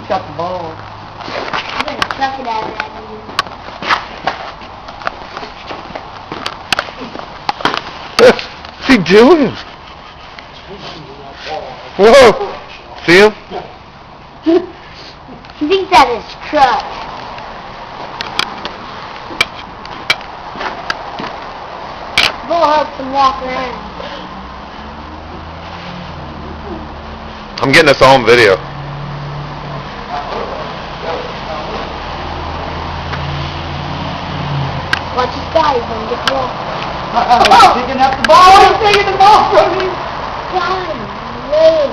got the ball. I'm gonna chuck it at that dude. What's he doing? Whoa! See him? He thinks that is truck. Ball helps him walk around. I'm getting this all on video. Watch this guy, he's gonna get the ball. He's picking up the ball. He's taking the ball from me. God, wait.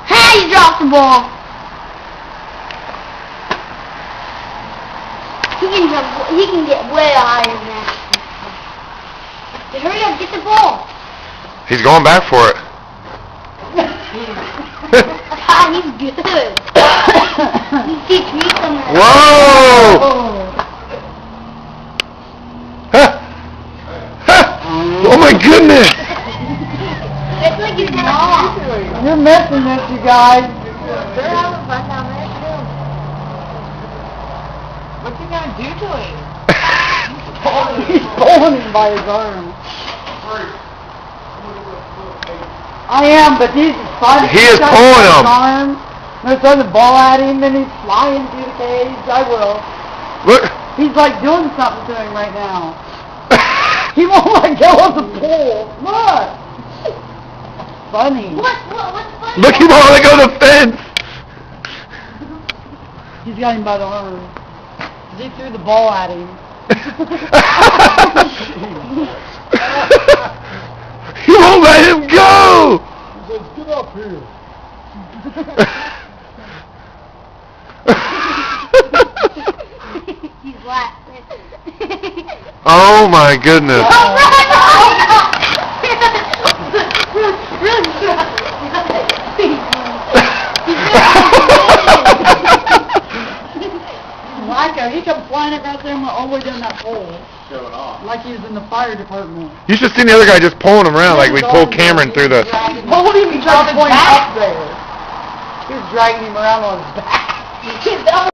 Hey, you dropped the ball. He can get way higher than that. Just hurry up, get the ball. He's going back for it. God, he's good. He teach me something. Whoa! Huh. Huh. Oh my goodness! It's like he's wrong. You're missing this, you guys. They're having fun down there too. What's he gonna do to him? He's pulling him by his arm. I am, but he's fighting. He is pulling him. They're throwing the ball at him, and he's flying through the cage. I will. Look! He's like doing something to him right now. He won't let go of the pull. Look. Funny. What's funny? Look, he won't let go of the fence! He's got him by the arm. He threw the ball at him. He won't let him go! He says, get up here. He's laughing. Oh my goodness. Like he comes flying across there and went all the way down that pole. Showing off. Like he was in the fire department. You should have seen the other guy just pulling him around like we pulled Cameron through the... He pulled him and tried to point up there. He was dragging him around on his back.